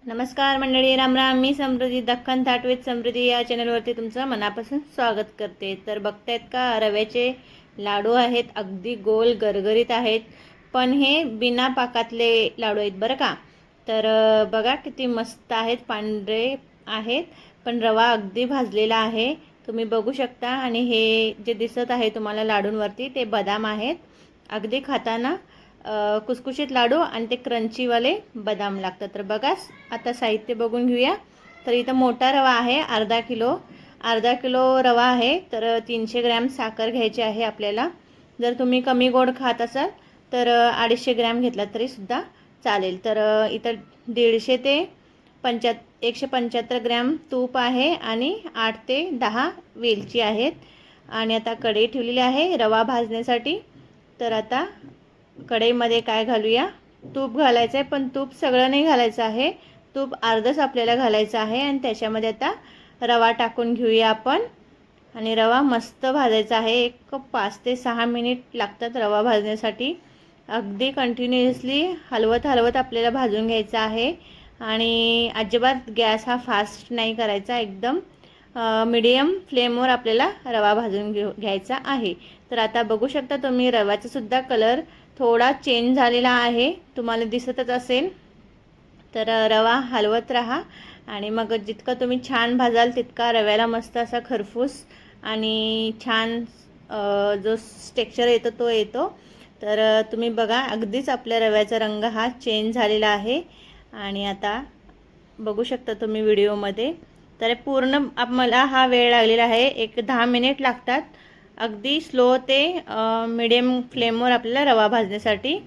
नमस्कार मंडळी, राम राम. मी समृद्धी, दख्खन थाट विथ समृद्धी या चॅनलवरती तुमचं मनापासून स्वागत करते. तर बघतायत का, रव्याचे लाडू आहेत. अगदी गोल गरगरीत आहेत, पण हे बिना पाकातले लाडू आहेत बरं का. तर बघा किती मस्त आहेत, पांढरे आहेत, पण रवा अगदी भाजलेला आहे, तुम्ही बघू शकता. आणि हे जे दिसत आहे तुम्हाला लाडूंवरती, ते बदाम आहेत. अगदी खाताना कुसकुशीत लाडू आणि ते क्रंचीवाले बदाम लागतात. तर बघा, आता साहित्य बघून घेऊया. तर इथं मोठा रवा आहे, अर्धा किलो रवा आहे. तर 300 ग्रॅम साखर घ्यायची आहे आपल्याला. जर तुम्ही कमी गोड खात असाल तर 250 ग्रॅम घेतला तरीसुद्धा चालेल. तर इथं 150 ते 175 ग्रॅम तूप आहे आणि 8 ते 10 वेलची आहेत. आणि आता कढई ठेवलेली आहे रवा भाजण्यासाठी. तर आता कढईमध्ये काय घालूया, तूप घालायचं आहे, पण तूप सगळं नाही घालायचं आहे, तूप अर्धच आपल्याला घालायचं आहे. आणि त्याच्यामध्ये आता रवा टाकून घेऊया आपण. आणि रवा मस्त भाजायचा आहे. एक 5 ते 6 मिनिट लागतात रवा भाजण्यासाठी. अगदी कंटिन्युअसली हलवत हलवत आपल्याला भाजून घ्यायचा आहे. आणि अजिबात गॅस हा फास्ट नाही करायचा, एकदम मीडियम फ्लेमवर आपल्याला रवा भाजून घ्यायचा आहे. तर आता बघू शकता तुम्ही, रव्याचासुद्धा कलर थोडा चेंज झालेला आहे, तुम्हाला दिसतच असेल. तर रवा हलवत राहा. आणि मग जितकं तुम्ही छान भाजाल तितका रव्याला मस्त असा खरपूस आणि छान जो टेक्स्चर येतो तो येतो. तर तुम्ही बघा, अगदीच आपल्या रव्याचा रंग हा चेंज झालेला आहे. आणि आता बघू शकता तुम्ही व्हिडिओमध्ये. तर पूर्ण मला हा वेळ लागलेला आहे, एक 10 मिनिट लागतात, अगदी स्लो ते मीडियम फ्लेमवर आपल्याला रवा भाजण्यासाठी.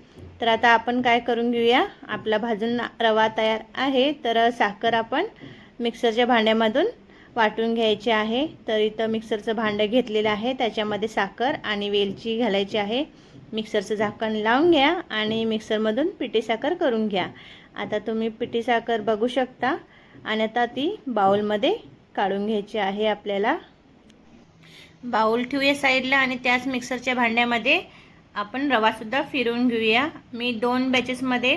तर आता आपण काय करून घेऊया, आपला भाजून रवा तयार आहे. तर साखर आपण मिक्सरच्या भांड्यामधून वाटून घ्यायची आहे. तर इथं मिक्सरचं भांडं घेतलेलं आहे, त्याच्यामध्ये साखर आणि वेलची घालायची आहे. मिक्सरचं झाकण लावून घ्या आणि मिक्सरमधून पिठी साखर करून घ्या. आता तुम्ही पिठी साखर बघू शकता. आणि आता ती बाउलमध्ये काढून घ्यायची आहे आपल्याला. बाउल ठेवूया साईडला आणि त्याच मिक्सरच्या भांड्यामध्ये आपण रवासुद्धा फिरवून घेऊया. मी 2 बॅचेसमध्ये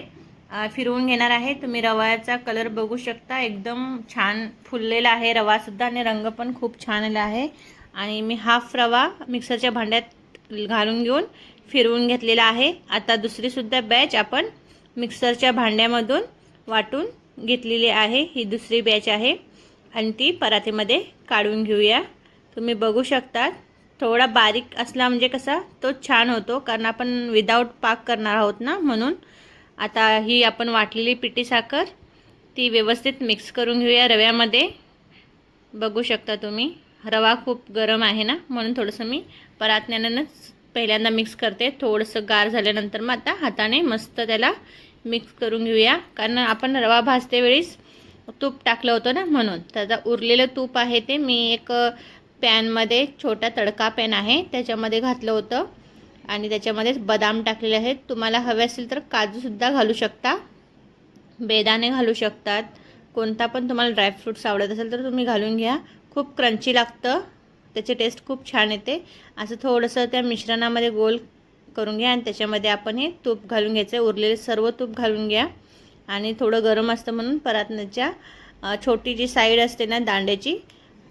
फिरवून घेणार आहे. तुम्ही रव्याचा कलर बघू शकता, एकदम छान फुललेला आहे रवासुद्धा आणि रंग पण खूप छान आला आहे. आणि मी हाफ रवा मिक्सरच्या भांड्यात घालून घेऊन फिरवून घेतलेला आहे. आता दुसरीसुद्धा बॅच आपण मिक्सरच्या भांड्यामधून वाटून घेतलेली आहे. ही दुसरी बॅच आहे आणि ती परातीमध्ये काढून घेऊया. तुम्ही बघू शकता, थोडा बारीक असला म्हणजे कसा तो छान होतो, कारण आपण विदाऊट पाक करणार आहोत ना, म्हणून. आता ही आपण वाटलेली पिठी साखर ती व्यवस्थित मिक्स करून घेऊया रव्यामध्ये. बघू शकता तुम्ही, रवा खूप गरम आहे ना, म्हणून थोडंसं मी परातण्यानंच पहिल्यांदा मिक्स करते. थोडंसं गार झाल्यानंतर मग आता हाताने मस्त त्याला मिक्स करून घेऊया, कारण आपण रवा भाजते वेळीस तूप टाकलं होतं ना, म्हणून. त्याचा उरलेलं तूप आहे ते मी एक पॅनमध्ये, छोटा तडका पॅन आहे त्याच्यामध्ये घातलं होतं. आणि त्याच्यामध्ये बदाम टाकलेले आहेत. तुम्हाला हवे असेल तर काजूसुद्धा घालू शकता, बेदाणे घालू शकतात, कोणता पण तुम्हाला ड्रायफ्रूट्स आवडत असेल तर तुम्ही घालून घ्या. खूप क्रंची लागतं, त्याची टेस्ट खूप छान येते. असं थोडंसं त्या मिश्रणामध्ये गोल करून घ्या आणि त्याच्यामध्ये आपण हे तूप घालून घ्यायचं आहे. उरलेले सर्व तूप घालून घ्या. आणि थोडं गरम असतं म्हणून परातण्याच्या छोटी जी साईड असते ना दांड्याची,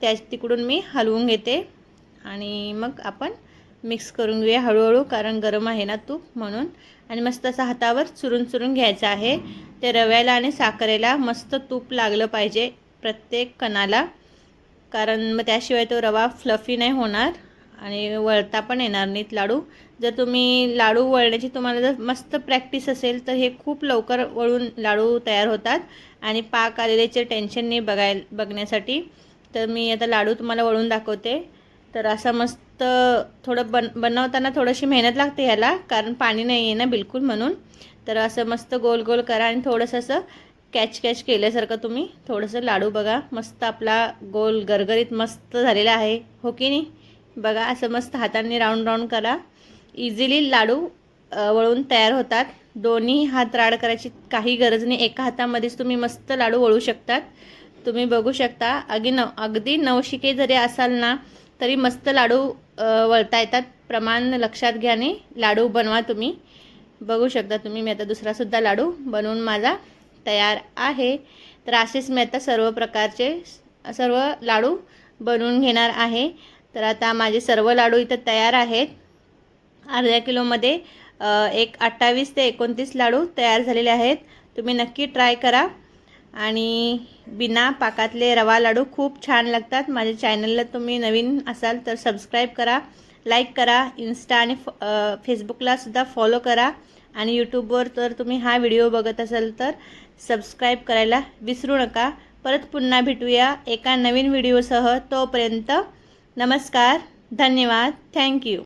त्या तिकडून मी हलवून घेते. आणि मग आपण मिक्स करून घेऊया हळूहळू, कारण गरम आहे ना तूप, म्हणून. आणि मस्त असं हातावर चुरून घ्यायचं आहे. ते रव्याला आणि साखरेला मस्त तूप लागलं पाहिजे प्रत्येक कणाला, कारण मग त्याशिवाय तो रवा फ्लफी नाही होणार आणि वळता पण येणार नाहीत लाडू. जर तुम्ही लाडू वळण्याची तुम्हाला जर मस्त प्रॅक्टिस असेल तर हे खूप लवकर वळून लाडू तयार होतात आणि पाक आलेल्याचे टेन्शन नाही बघण्यासाठी. तर मी आता लाडू तुम्हाला वळून दाखवते. तर असं मस्त थोडं बनवताना थोडीशी मेहनत लागते ह्याला, कारण पाणी नाही आहे ना बिलकुल, म्हणून. तर असं मस्त गोल गोल करा आणि थोडंसं असं कॅच केल्यासारखं तुम्ही थोडंसं लाडू बघा. मस्त आपला गोल गरगरीत मस्त झालेला आहे, हो की नाही. बघा, असं मस्त हातांनी राऊंड करा. इझिली लाडू वळून तयार होतात. दोन्ही हात राड करायची काही गरज नाही, एका हातामध्येच तुम्ही मस्त लाडू वळू शकतात. तुम्ही बघू शकता, अगदी नवशिके जरी असाल ना तरी मस्त लाडू वळता येतात. प्रमाण लक्षात घ्या आणि लाडू बनवा तुम्ही. बघू शकता तुम्ही, मी आता दुसरासुद्धा लाडू बनवून माझा तयार आहे. तर असेच मी आता सर्व प्रकारचे सर्व लाडू बनवून घेणार आहे. तर आता माझे सर्व लाडू इथं तयार आहेत. अर्ध्या किलोमध्ये एक 28 ते 29 लाडू तयार झालेले आहेत. तुम्ही नक्की ट्राय करा. आणि बिना पाकातले रवा लाडू खूप छान लागतात. माझ्या चॅनलला तुम्ही नवीन असाल तर सबस्क्राईब करा, लाईक करा, इन्स्टा आणि फेसबुकला सुद्धा फॉलो करा. आणि यूट्यूबवर तर तुम्ही हा व्हिडिओ बघत असाल तर सबस्क्राईब करायला विसरू नका. परत पुन्हा भेटूया एका नवीन व्हिडिओसह. तोपर्यंत नमस्कार, धन्यवाद, थँक्यू.